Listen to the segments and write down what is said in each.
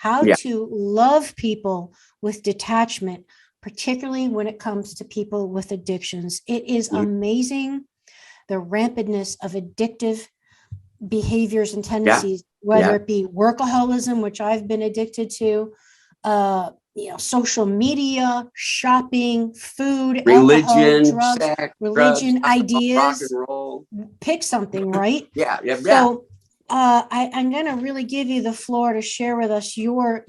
how to love people with detachment, particularly when it comes to people with addictions. It is amazing the rampantness of addictive behaviors and tendencies, whether it be workaholism, which I've been addicted to, social media, shopping, food, religion, alcohol, drugs, sex, religion, drugs, ideas, rock and roll. Pick something, right? Yeah. So I'm going to really give you the floor to share with us your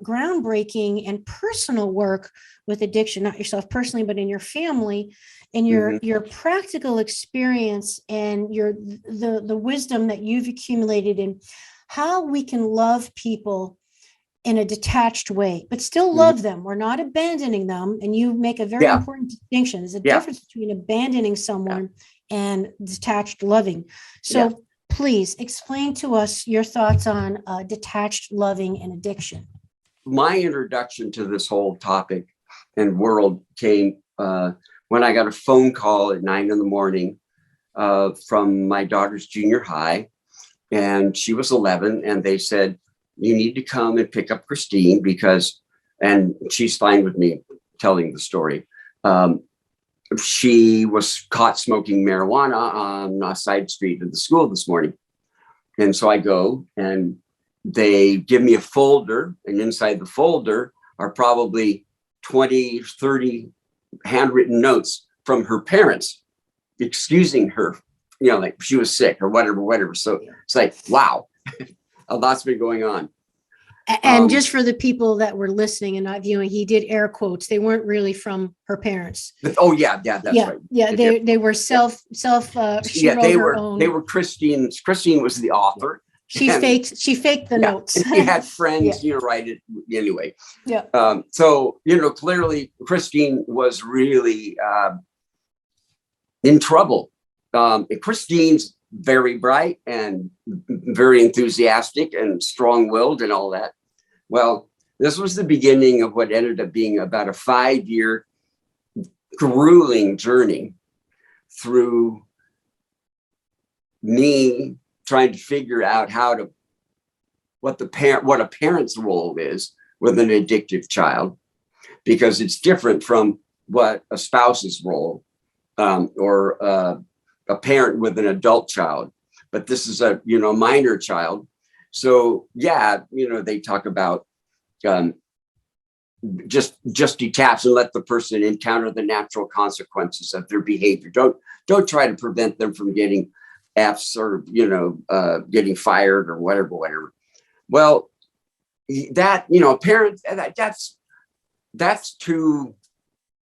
groundbreaking and personal work with addiction, not yourself personally, but in your family, and your practical experience and the wisdom that you've accumulated in how we can love people in a detached way, but still love them. We're not abandoning them. And you make a very important distinction. There's a difference between abandoning someone and detached loving. So please explain to us your thoughts on detached loving and addiction. My introduction to this whole topic and world came when I got a phone call at 9 a.m. From my daughter's junior high, and she was 11, and they said, you need to come and pick up Christine and she's fine with me telling the story. She was caught smoking marijuana on a side street of the school this morning. And so I go and they give me a folder, and inside the folder are probably 20, 30 handwritten notes from her parents, excusing her, like she was sick or whatever. So it's like, wow. A lot's been going on. And just for the people that were listening and not viewing, he did air quotes. They weren't really from her parents. Oh yeah, that's right. Yeah, they were self. She wrote her own. They were Christine's. Christine was the author. She faked the notes. And she had friends, write it anyway. Yeah. So clearly Christine was really in trouble. Christine's very bright and very enthusiastic and strong-willed and all that. Well, this was the beginning of what ended up being about a 5-year grueling journey through me trying to figure out what a parent's role is with an addictive child, because it's different from what a spouse's role or a parent with an adult child, but this is a minor child. So they talk about just detach and let the person encounter the natural consequences of their behavior. Don't try to prevent them from getting F's or getting fired or whatever. Well, that parents that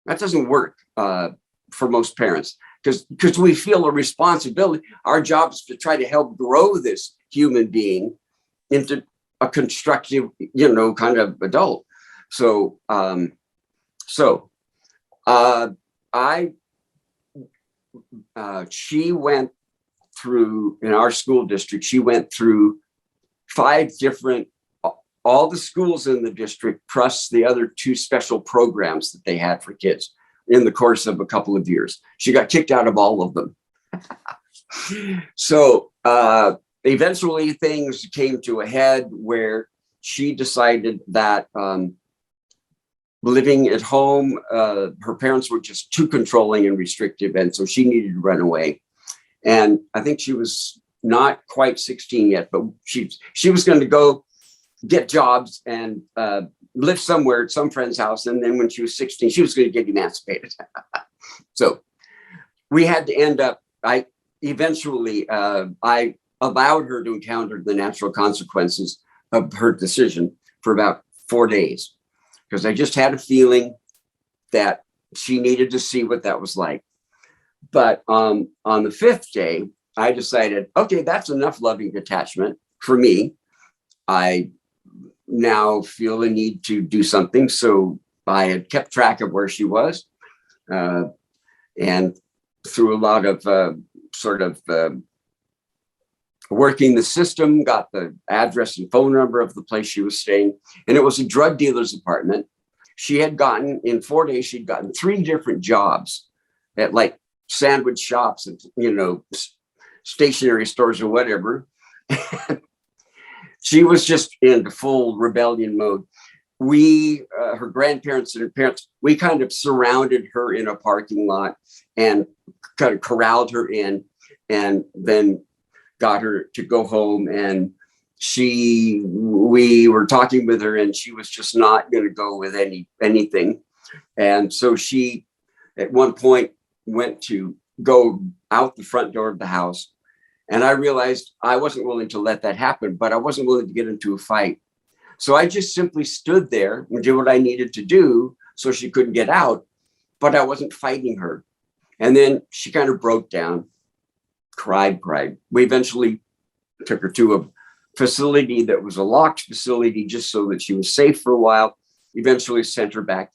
doesn't work for most parents. Because we feel a responsibility. Our job is to try to help grow this human being into a constructive, kind of adult. So, she went through, in our school district, she went through 5 different, all the schools in the district, plus the other 2 special programs that they had for kids. In the course of a couple of years, she got kicked out of all of them. So eventually things came to a head where she decided that living at home, her parents were just too controlling and restrictive. And so she needed to run away. And I think she was not quite 16 yet, but she was going to go get jobs and live somewhere at some friend's house. And then when she was 16, she was going to get emancipated. So we had to end up, I allowed her to encounter the natural consequences of her decision for about 4 days, because I just had a feeling that she needed to see what that was like. But on the 5th day, I decided, okay, that's enough loving detachment for me. I now feel the need to do something. So I had kept track of where she was, and through a lot of working the system, got the address and phone number of the place she was staying. And it was a drug dealer's apartment. She had gotten, in 4 days, she'd gotten 3 different jobs at like sandwich shops and, stationery stores or whatever. She was just in full rebellion mode. We, her grandparents and her parents, we kind of surrounded her in a parking lot and kind of corralled her in, and then got her to go home. And we were talking with her, and she was just not going to go with anything. And so she, at one point, went to go out the front door of the house. And I realized I wasn't willing to let that happen, but I wasn't willing to get into a fight. So I just simply stood there and did what I needed to do so she couldn't get out, but I wasn't fighting her. And then she kind of broke down, cried. We eventually took her to a facility that was a locked facility just so that she was safe for a while. Eventually sent her back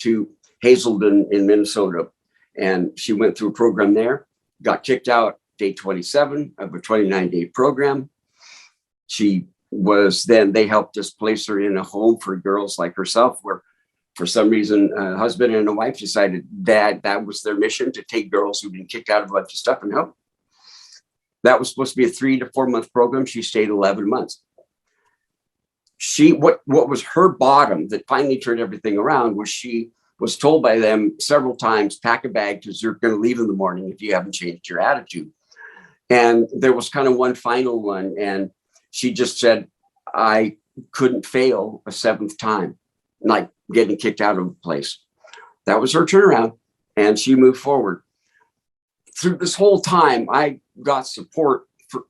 to Hazelden in Minnesota. And she went through a program there, got kicked out day 27 of a 29-day program. She was then, they helped us place her in a home for girls like herself, where for some reason, a husband and a wife decided that was their mission, to take girls who'd been kicked out of a bunch of stuff and help. That was supposed to be a 3 to 4 month program. She stayed 11 months. What was her bottom that finally turned everything around was she was told by them several times, pack a bag because you're going to leave in the morning if you haven't changed your attitude. And there was kind of one final one. And she just said, I couldn't fail a 7th time, like getting kicked out of a place. That was her turnaround. And she moved forward. Through this whole time, I got support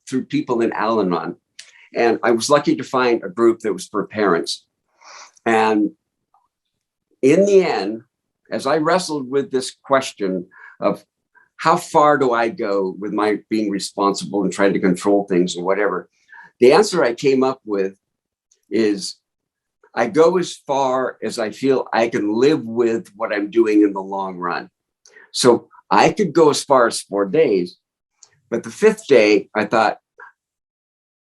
through people in Al-Anon. And I was lucky to find a group that was for parents. And in the end, as I wrestled with this question of how far do I go with my being responsible and trying to control things or whatever, the answer I came up with is I go as far as I feel I can live with what I'm doing in the long run. So I could go as far as 4 days, but the 5th day, I thought,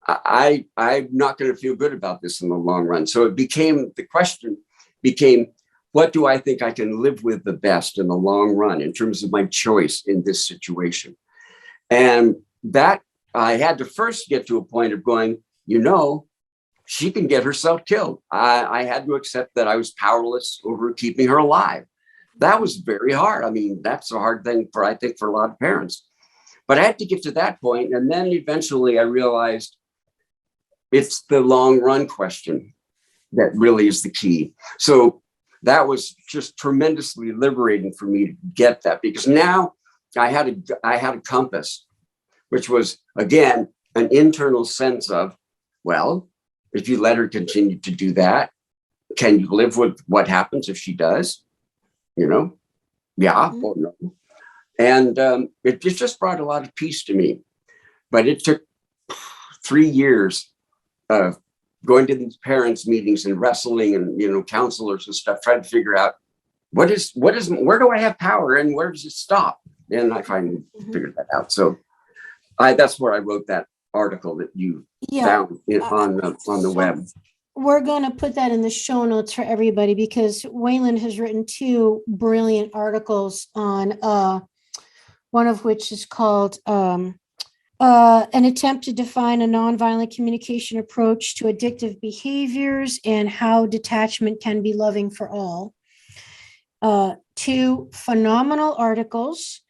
I'm not going to feel good about this in the long run. So the question became, what do I think I can live with the best in the long run in terms of my choice in this situation? And that I had to first get to a point of going, she can get herself killed. I had to accept that I was powerless over keeping her alive. That was very hard. I mean, that's a hard thing I think for a lot of parents. But I had to get to that point. And then eventually I realized it's the long run question that really is the key. So that was just tremendously liberating for me to get that, because now I had a compass, which was, again, an internal sense of, well, if you let her continue to do that, can you live with what happens if she does? Yeah or no. And it just brought a lot of peace to me. But it took 3 years of going to these parents' meetings and wrestling and, counselors and stuff, trying to figure out where do I have power and where does it stop? And I finally figured that out. So that's where I wrote that article that you found on the web. We're going to put that in the show notes for everybody, because Wayland has written 2 brilliant articles on one of which is called an attempt to define a nonviolent communication approach to addictive behaviors and how detachment can be loving for all. 2 phenomenal articles.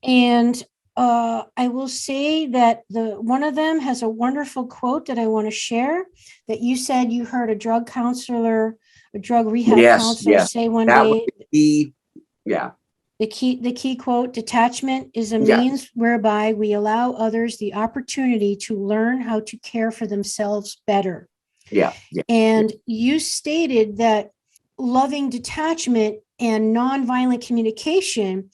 And I will say that one of them has a wonderful quote that I want to share, that you said you heard a drug counselor, a drug rehab counselor say one day. The key quote, detachment is a means whereby we allow others the opportunity to learn how to care for themselves better. And you stated that loving detachment and nonviolent communication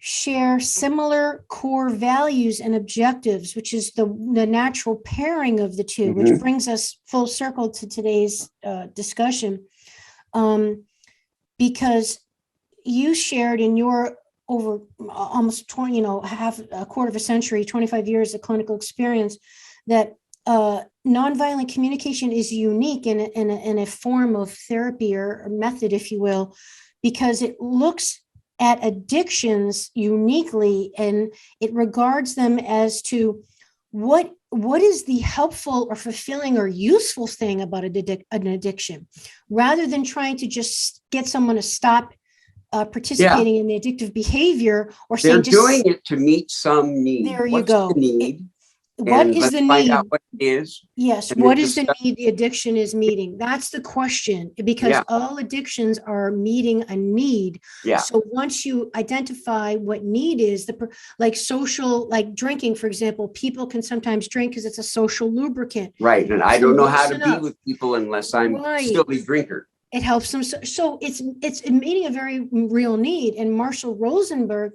share similar core values and objectives, which is the natural pairing of the 2, which brings us full circle to today's discussion. Because you shared in your over almost 20, half a quarter of a century, 25 years of clinical experience, that nonviolent communication is unique in a form of therapy or method, if you will, because it looks at addictions uniquely, and it regards them as to what is the helpful or fulfilling or useful thing about an addiction, rather than trying to just get someone to stop participating in the addictive behavior, or They're saying doing just, it to meet some need. there you What's the go. need? What And is let's the find need? out what it is. Yes, And then what is the discuss. need the addiction is meeting? That's the question, because Yeah, all addictions are meeting a need. yeah, So once you identify what need is, like social, like drinking, for example, people can sometimes drink because it's a social lubricant. right. It And helps I don't them know how to loosen be up. with people unless I'm Right. still a drinker. It helps them. So it's meeting a very real need. And Marshall Rosenberg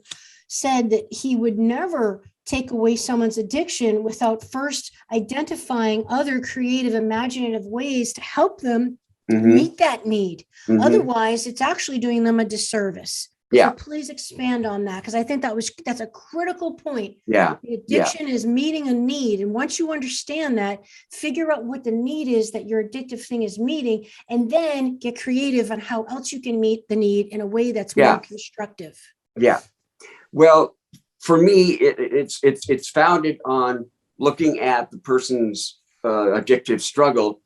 said that he would never take away someone's addiction without first identifying other creative, imaginative ways to help them meet that need. Otherwise, it's actually doing them a disservice. Yeah. So please expand on that, because I think that's a critical point. Yeah. The addiction is meeting a need. And once you understand that, figure out what the need is that your addictive thing is meeting, and then get creative on how else you can meet the need in a way that's more constructive. Yeah. Well, for me, it's founded on looking at the person's addictive struggle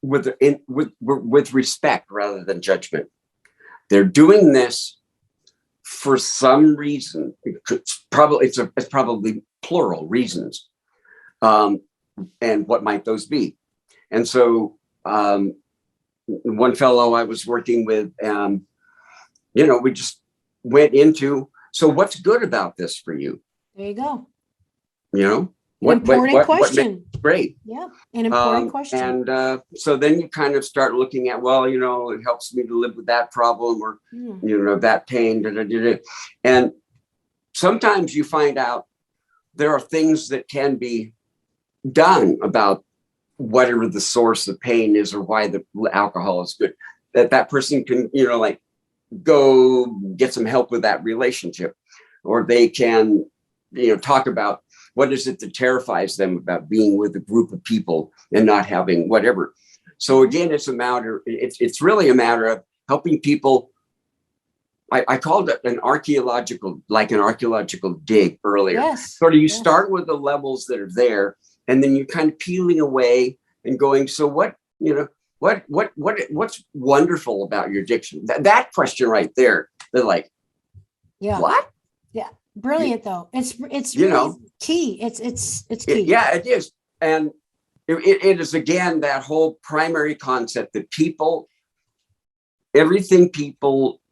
with respect rather than judgment. They're doing this for some reason. It's probably plural reasons, and what might those be? And so, one fellow I was working with, we just went into, so what's good about this for you? There you go. What question. makes it great? Yeah, an important question. And so then you kind of start looking at, well, it helps me to live with that problem, or that pain. And sometimes you find out there are things that can be done about whatever the source of pain is, or why the alcohol is good. That person can, go get some help with that relationship, or they can, talk about what is it that terrifies them about being with a group of people and not having whatever. So again, it's really a matter of helping people. I called it an archaeological dig earlier. Yes. Sort of, you start with the levels that are there, and then you're kind of peeling away and going, so what's wonderful about your addiction? That question right there, they're like, what? Yeah. Brilliant, though. It's really key. It's key. Yeah, it is. And it is, again, that whole primary concept that everything people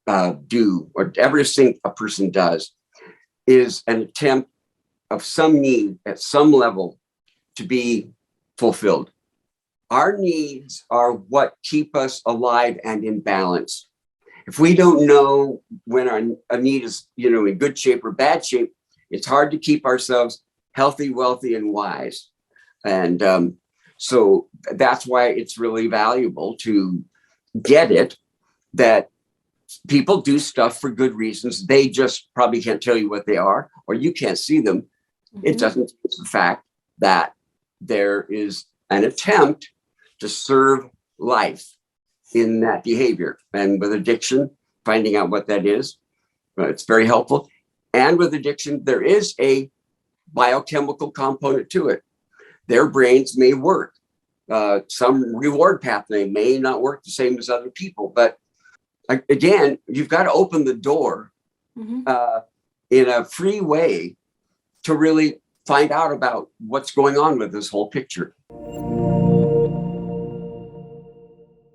do, or everything a person does, is an attempt of some need at some level to be fulfilled. Our needs are what keep us alive and in balance. If we don't know when our need is, in good shape or bad shape, it's hard to keep ourselves healthy, wealthy, and wise. And so that's why it's really valuable to get it, that people do stuff for good reasons. They just probably can't tell you what they are, or you can't see them. It doesn't change the fact that there is an attempt to serve life in that behavior. And with addiction, finding out what that is, it's very helpful. And with addiction, there is a biochemical component to it. Their brains may work. Some reward pathway may not work the same as other people. But again, you've got to open the door in a free way to really find out about what's going on with this whole picture.